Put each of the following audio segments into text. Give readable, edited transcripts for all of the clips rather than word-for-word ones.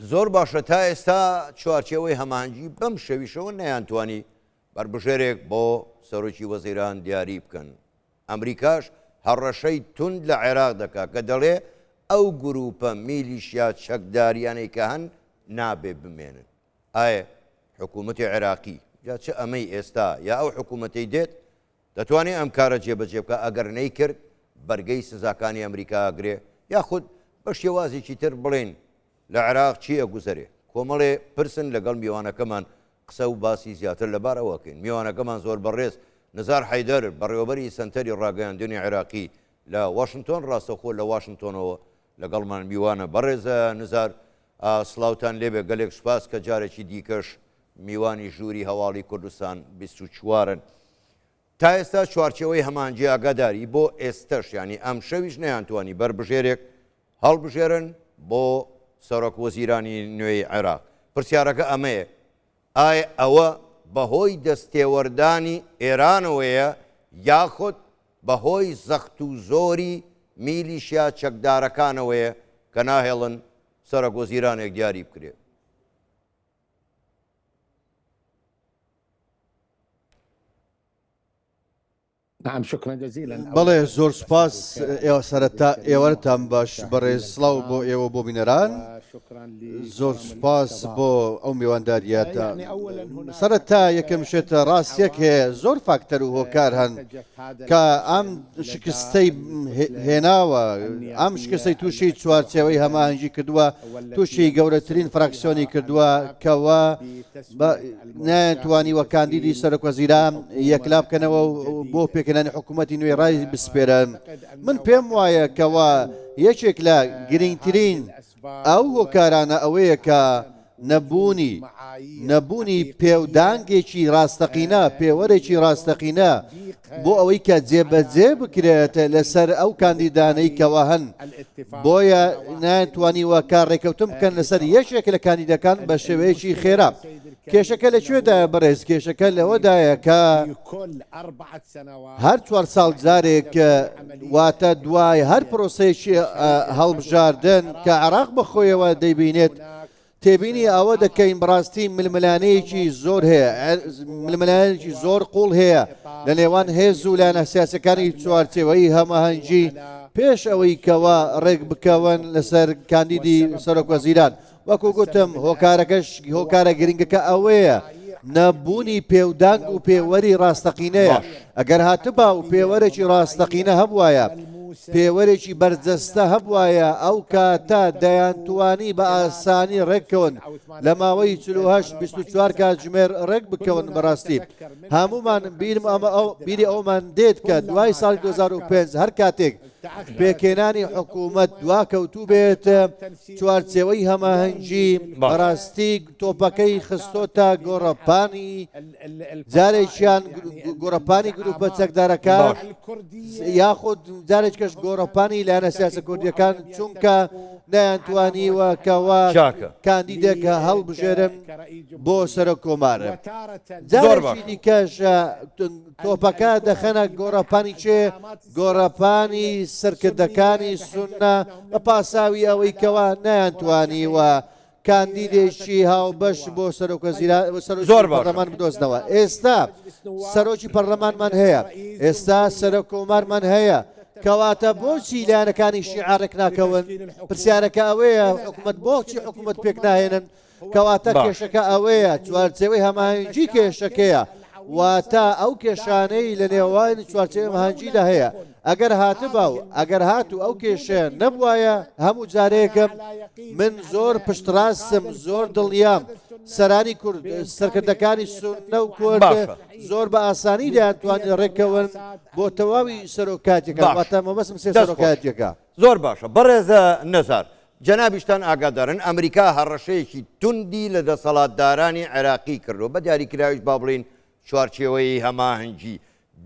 زۆر باشە تا ئێستا چوارچێوەی هەمانجی بەم شەویشەوە نەیانتوانی بربژێرێک بۆ سەرۆکی وەزیران دیاری بکەن. ئەمریکاش هەڕەشەی تند لە عێراق دەکات کە دەڵێ ئەو گروپە میلیشیا چەکداریانەی کە هەن نابێ بمێنن. ئایا حکوومەتی عێراقی یا چه ئەمەی ئێستا یا ئەو حکوومەتەی دێت دەتوانێت ئەم کارە جێبەجێ بکە ئەگەر نەیکرد بەرگەی سزاکانی ئەمریکا ئەگرێ یاخود بە شێوازێکی تر بڵێن لە عێراق چی ئەگوزەرێ. کۆمەڵێ پرسن لەگەڵ میوانەکەمان قسە و باسی زیاتر لەبارەوەکەین. میوانەکەمان زۆر بەڕێز نزار حەیدەر بەڕێوەبەری سەنتەری ڕاگەیاندنی عێراقی لە واشنگتۆن ڕاستەخۆ لە واشنگتۆنەوە لەگەڵمان میوانە بەڕێزە نزار سلااوان لێبێ گەلێک سوپاس کە جارێکی دیکەش میوانی ژووری هەواڵی کوردستان 24ن. تا ئێستا چوارچەوەی هەمانجی ئاگاداری بۆ ئێستش ینی ئەم شەویش نەیانتوانی بەربژێرێک هەڵبژێرن بۆ سەرۆک وەزیرانی نوێی عێراق. پرسیارەکە ئەمەیە ئایا ئەوە بەهۆی دەستێوەردانی ئێرانەوەیە یاخود بەهۆی زەخت و زۆری میلیشیا چەکدارەکانەوەیە کە ناهێڵن سەرۆک وەزیرانێک دیاری بکرێت. بەڵێ زۆر سپاس ئێوە سەرەتا ئێوەتان باش بەڕێز سڵاو بۆ ئێوە بۆ بینەران زۆر سپاس بۆ ئەو میوانداریاتە. سەرەتا یەکەم شێتە ڕاستیەک هەیە زۆر فاکتەر و هۆکار هەن کە ئەم شکستەی هێناوە ئەم شکستەی تووشی چوارچێوەی هەماهەنگی کردووە تووشی گەورەترین فراکسیۆنی کردووە کەوە ناتوانیوە کاندیدی سەرۆک وەزیران یەکلا بکەنەوە بۆ پێکەنانی حکوومەتی نوێی ڕای بسپێرن. من پێم وایە کەوە یەکێک لە گرنگترین ئەو هۆکارانە ئەوەیە کە نەبوونی پێودانگێکی ڕاستەقینە پێوەرێکی ڕاستەقینە بۆ ئەوەی کە جێبەجێ بکرێتە لەسەر ئەو کاندیدانەی کەوە هەن بۆیە ناتوانیوە کار ڕێکەوتن بکەن لەسەر یەکێک لە کاندیدەکان بە شێوەیەکی خێرا. کێشەکە لەکوێدایە بەڕێز کێشەکە لەوەدایە کە هەر 4 ساڵ جارێک واتە دوای هەر پرۆسەیەکی هەڵبژاردن کە عێراق بەخۆیەوە دەیبینێت تێبینی ئەوە دەکەین بڕاستی ململانەیەکی زۆر هەیە ململانەیەکی زۆر قوڵ هەیە لە نێوان هێز و لایەنە سیاسەکانی چوارچێوەی هەماهەنگی پێش ئەوەی کەوە ڕێک بکەون لەسەر کاندیدی سەرۆک وەزیران. وەکو گوتم هۆکارەکەش هۆکارە گرنگەکە ئەوەیە نەبوونی پێودانگ و پێوەری ڕاستەقینەیە. ئەگەر هاتبا و پێوەرێکی ڕاستەقینە هەبوایە پێوەرێکی بەرجەستە هەبوایە ئەو کاتە دەیانتوانی بە ئاسانی ڕێککەون لە ماوەی 24 کاتژمێر ڕێک بکەون. بەڕاستی هەمومان بیری ئەومان دێت کە دوای ساڵی 2005 هەر کاتێک پێکێنانی حکوومەت دواکەوتوو بێت چوارچێوەی هەماهەنگی بەڕاستی تۆپەکەی خستۆتە گۆڕەپانی جارێکیان گۆڕەپانی گروپە چەکدارەکان یاخود جارێککەش گۆڕەپانی لایەنە سیاسە کوردیەکان چونکە نەیانتوانیوە کەوا کاندیدێکە هەڵبژێرن بۆ سەرۆک کۆمارە. جارێکی دیکەش تۆپەکە دەخەنە گۆڕەپانی چێ گۆڕەپانی سەرکردەکانی سونە بە پاساوی ئەوەی کەوا نەیانتوانیوە کاندیدێکی هاوبەش بۆ سەرۆک پەرلەمان بدۆزنەوە. ئێستا سەرۆکی پەرلەمانمان هەیە ئێستا سەرۆک کۆمارمان هەیە کەواتە بۆچی لایەنەکانی شیعارێک ناکەون. پرسیارەکە ئەوەیە حکوومەت بۆچی حکوومەت پێک ناهێنن کەواتە کێشەکە ئەوەیە چوارچێوەی هەماهەنگی کێشەکەیە واتە ئەو کێشانەی لە نێوان چوارچێوەی هەماهەنگیدا هەیە. ئەگەر هاتبا و ئەگەر هاتوو ئەو کێشە نەبوایە هەموو جارێکم من زۆر پشتڕاستم زۆر دڵیام سەرانی کورد سەرکردەکانی سونە و کورد زۆر بە ئاسانی دەیانتوانێت ڕێکەون بۆ تەواوی سەرۆکاتێکە واتە مەبەستم سێ سەرۆکاتێکە. زۆر باشە بەڕێزە نەزار جەنابیشتان ئاگادارن ئەمریکا هەڕەشەیەکی توندی لە دەسەڵاتدارانی عێراقی کردو بە دیاریکراویش با بڵین چوارچێوەی هەماهەنگی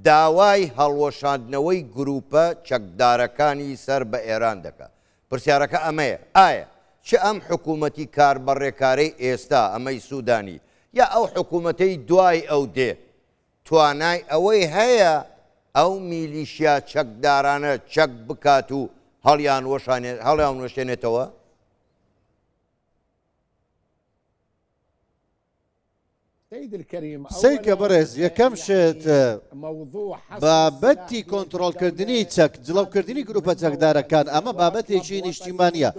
داوای هەڵوەشاندنەوەی گروپە چەکدارەکانی سەر بە ئێران دەکات. پرسیارەکە ئەمەیە ئایا چه ئەم حکوومەتی کاربەڕێکارەی ئێستا ئەمەی سوودانی یا ئەو حکوومەتەی دوای ئەو دێ توانای ئەوەی هەیە ئەو میلیشیا چەکدارانە چەک بکات و هەڵیان وەشێنێتەوە؟ سیکە بەڕێز یەکەم شت بابەتی کۆنتڕۆڵکردنی چەک جڵەوکردنی گروپە چەکدارەکان ئەمە بابەتێکی نیشتیمانیە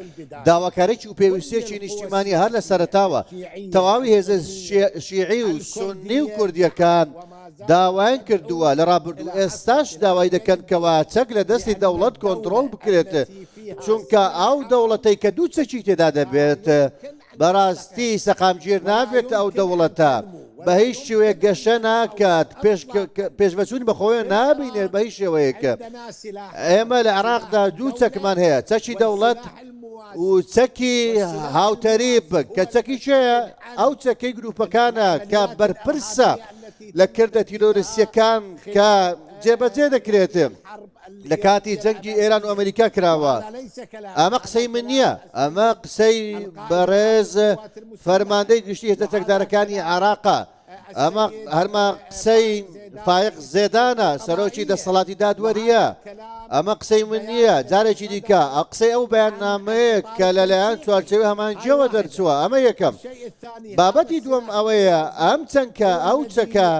داواکارێکی و پێویستێکی نیشتیمانیە هەر لە سەرتاوە تەواوی هێزە شیعی و سونی و کوردیەکان داوایان کردووە لە ڕابردوو ئێستاش داوای دەکەن کەوا چەک لە دەستی دەوڵەت کۆنتڕۆڵ بکرێت چونکە ئەو دەوڵەتەی کە دوو چەکی تێدا دەبێت بەڕاستی سەقامگیر نابێت ئەو دەوڵەتە بە هیچ شێوەیە گەشە ناکات پێشبەچوونی بەخۆیان نابینێت بە هیچ شێوەیەکە ئێمە لە عێراقدا دوو چەکمان هەیە چەکی دەوڵەت و چەکی هاوتەریب کە چەکی چێە ئەو چەکەی گروپەکانە کە بەرپرسە لە کردە تیرۆریستیەکان کە جێبەجێ دەکرێت لە کاتی جەنگی ئێران و ئەمریکا کراوە ئەمە قسەی من نییە ئەمە قسەی بەڕێز فەرماندەی گشتی هێزە چەکدارەکانی عێراقا ئەمە هەرما قسەی فایق زێدانە سەرۆکی دەسەڵاتی دادوەریە ئەمە قسەی من نییە جارێکی دیکە قسەی ئەو بەیاننامەیە کە لەلایەن چوارچێوی هەمانجیەوە دەرچووە ئەمە یەکەم بابەتی دووەم ئەوەیە ئەم چەندکە ئەو چەکە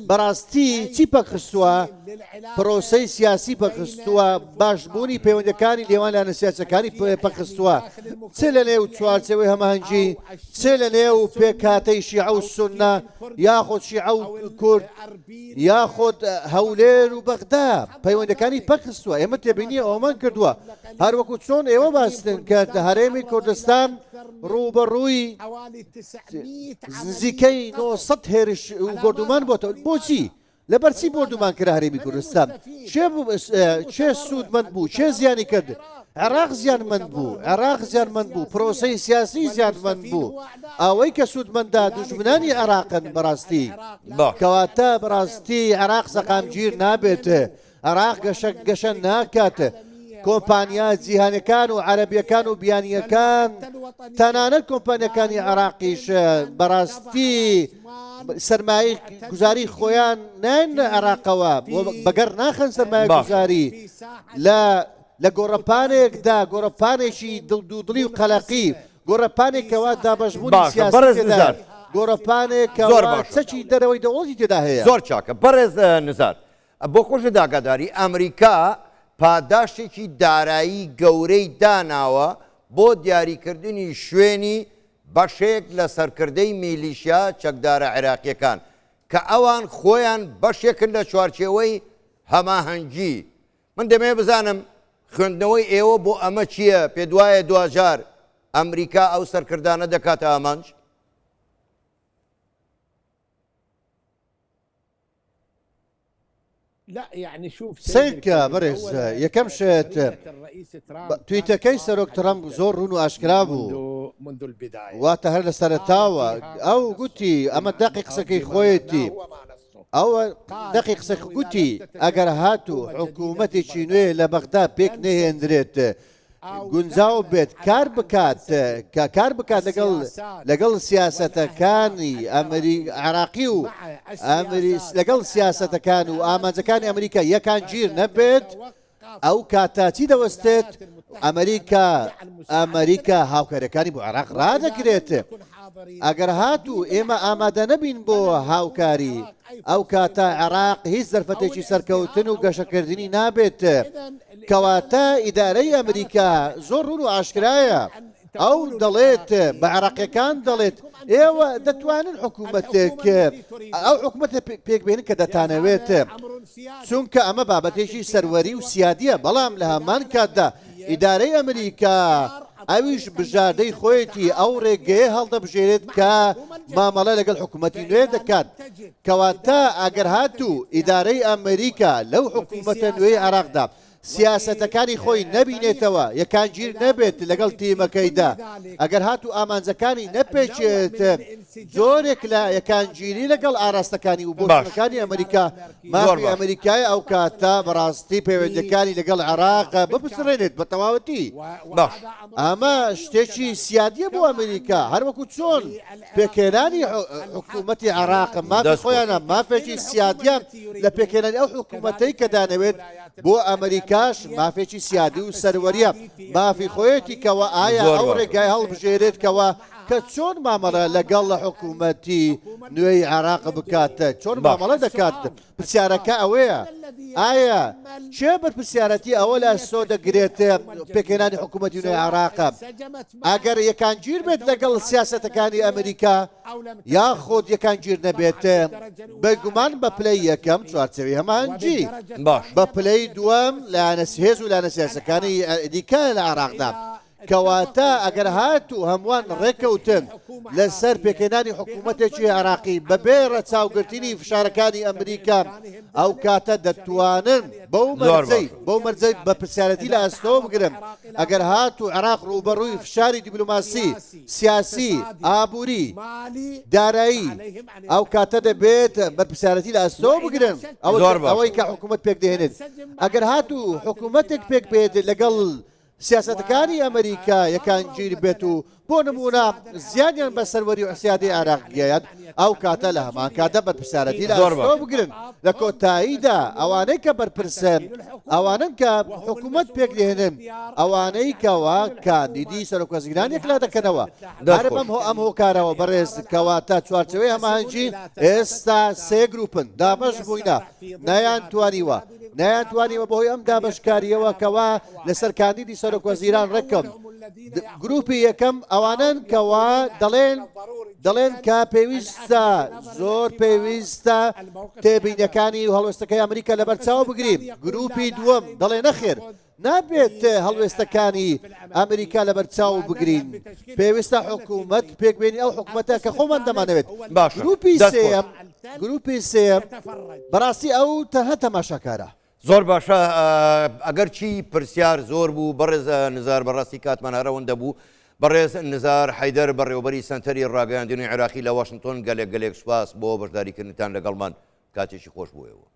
بەڕاستی چی پەخستووە پرۆسەی سیاسی پەخستووە باشبوونی پەیوەندەکانی لێوان لایەنە سیاسەکانی پەخستووە چ لە نێو چوارچێوەی هەمانجی چ لە نێو پێکهاتەی شیعە و سونە یاخۆ شیعە و کورد یاخۆت هەولێر و بەغدا پەیوەندەکانی پەخستووە ئێمە تێبینیە ئەومان کردووە هەروەکو چۆن ئێوە باستن کە هەرێمی کوردستان ڕوبەڕووی نزیکەی 900 هێرش و بردومان بۆتەوە بۆچی لەبەرچی بردومان کرا هەرێمی کوردستان چێ سوودمەند بوو چێ زیانی کرد عێراق زیانمەند بوو عێراق زیانمەند بوو پرۆسەی سیاسی زیانمەند بوو ئەوەی کە سوودمەندا دوژمنانی عێراقن بەڕاستی کەواتە بەڕاستی عێراق سەقامگیر نابێت عێراق گەشە ناکات کۆمپانیا جیهانەکان و عەرەبیەکان و بیانیەکان تەنانەت کۆمپانیەکانی عێراقیش بەڕاستی سەرمایە گوزاری خۆیان نان عێراقەوە بەگەر ناخەن سەرمایە گوزاری لە گۆڕەپانێکدا گۆڕەپانێکی دڵی و قەلەقی گۆڕەپانێکەوە دابەشبوونی سیاسی گۆڕەپانێکەوە چەکی دەرەوەی دەوڵەتی تێدا هەیە زۆر چاکە بەڕێز نزار بۆ خۆشە داگاداری ئەمریکا پاداشتێکی دارایی گەورەی داناوە بۆ دیاریکردنی شوێنی بەشێک لە سەرکردەی میلیشیا چەکدارە عێراقیەکان کە ئەوان خۆیان بەشێکن لە چوارچێوەی هەماهەنگی من دەمێ بزانم خوێندنەوەی ئێوە بۆ ئەمە چییە پێ دوایە دوجار ئەمریکا ئەو سەرکردانە دەکاتە ئامانج سیرکە بەڕێز یەکەم شێت تویتەکەی سەرۆک ترەمپ زۆر ڕوون و ئاشکرا بوو واتە هەر لە سەرتاوە ئەو گوتی ئەمە دەقی قسەکەی خۆیەتی ئەوە دەقی قسە گوتی ئەگەر هاتوو حکوومەتێکی نوێ لە بەغدا پێک نەهێنرێت گونجاو بێت کار بکات لەگەڵ سیاسەتەکانی عێراقی و لەگەڵ سیاسەتەکان و ئامانجەکانی ئەمریکا یەکان گیر نەبێت ئەو کاتە چی دەوەستێت ئەمریکا هاوکاریەکانی بۆ عێراق ڕادەگرێت ئەگەر هاتوو ئێمە ئامادە نەبین بۆ هاوکاری ئەو کاتە عێراق هیچ زەرفەتێکی سەرکەوتن و گەشەکردنی نابێت کەواتە ئیدارەی ئەمریکا زۆر ڕوون و ئاشکرایە ئەو دەڵێت بە عێراقیەکان دەڵێت ئێوە دەتوانن حکوومەتێک ئەو حکوومەتە پێکبێنن کە دەتانەوێت چونکە ئەمە بابەتێکی سەروەری و سیادیە بەڵام لە هەمان کاتدا ئیدارەی ئەمریکا ئەویش بژاردەی خۆیەتی ئەو ڕێگەیە هەڵدەبژێرێت کە مامەڵە لەگەڵ حکوومەتی نوێ دەکات کەواتە ئەگەر هاتوو ئیدارەی ئەمریکا لەو حکوومەتە نوێی عێراقدا سیاسەتەکانی خۆی نەبینێتەوە یەکانگیر نەبێت لەگەڵ تیمەکەیدا ئەگەر هاتوو ئامانجەکانی نەپێچێت زۆرێک لە یەکانگیری لەگەڵ ئاراستەکانی و بۆشەکانی ئەمریکا مافی ئەمریکای ئەو کاتە بەڕاستی پەیوەندەکانی لەگەڵ عێراق بپسڕێنێت بە تەواوەتی ئەمە شتێکی سیادیە بۆ ئەمریکا هەروەکو چۆن پێکێنانی حکوومەتی عێراق مافی خۆیانە مافێکی سیادیان لە پێکێنانی ئەو حکوومەتەی کە دانەوێت بۆ ئەمریکاش مافێکی سیادی و سەروەریە مافی خۆیەتی کەوە ئایا ئەو ڕێگای هەڵبژێرێت کەوە کە چۆن مامەڵە لەگەڵ لە حکوومەتی نوێی عێراق بکاتە چۆن مامەڵە دەکات پرسیارەکە ئەوەیە ئایا چێ بەرپرسیارەتی ئەوە لە ئەستۆ دەگرێتە پێکهێنانی حکوومەتی نوێی عێراقە ئەگەر یەکانگیر بێت لەگەڵ سیاسەتەکانی ئەمریکا یاخۆت یەکانگیر نەبێتە بەگومان بە پلەی یەکەم چوارچەوەی هەمانجی باش بە پلەی دووەم لایەنە هێز و لایەنە سیاسەکانی دیکە لە عێراقدا کەواتە ئەگەر هاتوو هەمووان ڕێکەوتن لەسەر پێکهێنانی حکوومەتێکی عێراقی بەبێ ڕەچاوگرتنی فشارەکانی ئەمریکا ئەو کاتە دەتوانن بەو مەرجەی بە پرسیارەتی لە ئەستەوە بگرن ئەگەر هاتوو عێراق ڕوبەڕووی فشاری دیپلۆماسی سیاسی ئابووری دارایی ئەو کاتە دەبێت بەرپرسیارەتی لە ئەستەوە بگرن ئەوەی کە حکوومەت پێک دێنێت ئەگەر هاتوو حکوومەتێک پێک بێت لەگەڵ سیاسەتەکانی ئەمریکا یەکانگیر بێت و بۆ نمونە زیانیان بە سەروەری و حسیادی عێراق گەیەن ئەو کاتە لە هەمان کاتە بەرپرسیارەتی لە ئەستەوە بگرن لە کۆتاییدا ئەوانەی کە بەرپرسن ئەوانن کە حکوومەت پێک دێنن ئەوانەی کەوا کاندیدی سەرۆکوەزیرانێک لا دەکەنەوە دارە بەم ئەم هۆکارەوە بەڕێز کەواتە چوارچەوەی هەماهەنگی ئێستا سێ گروپن دابەش بووینە نەیانتوانیوە بەهۆی ئەم دابشکاریەوە کەوا لەسەر کاندیدی سەرۆکوەزیران ڕێکەم گروپی یەکەم ئەوانن کەوا دەڵێن کە پێویستە زۆر پێویستە تێبینەکانی و هەڵوێستەکەی ئەمریکا لە بەرچاو بگرین گروپی دووەم دەڵێ نەخێر نابێت هەڵوێستەکانی ئەمریکا لە بەرچاو بگرین پێویستە حکوومەت پێکبێنی ئەو حکوومەتە کە خۆمان دەمانەوێت گروپی سێم بەڕاستی ئەو تەنها تەماشاکارە زۆر باشە ئەگەر چی پرسیار زۆر بوو بەڕێز نزار بەڕاستی کاتمان هەرەوەندە بوو بەڕێز نزار حەیدەر بەڕێوەبەری سەنتەری ڕاگەیاندنی عێراقی لە واشنگتن گەلێک سوپاس بۆ بەشداریکردنتان لەگەڵمان کاتێکی خۆش بووەوە.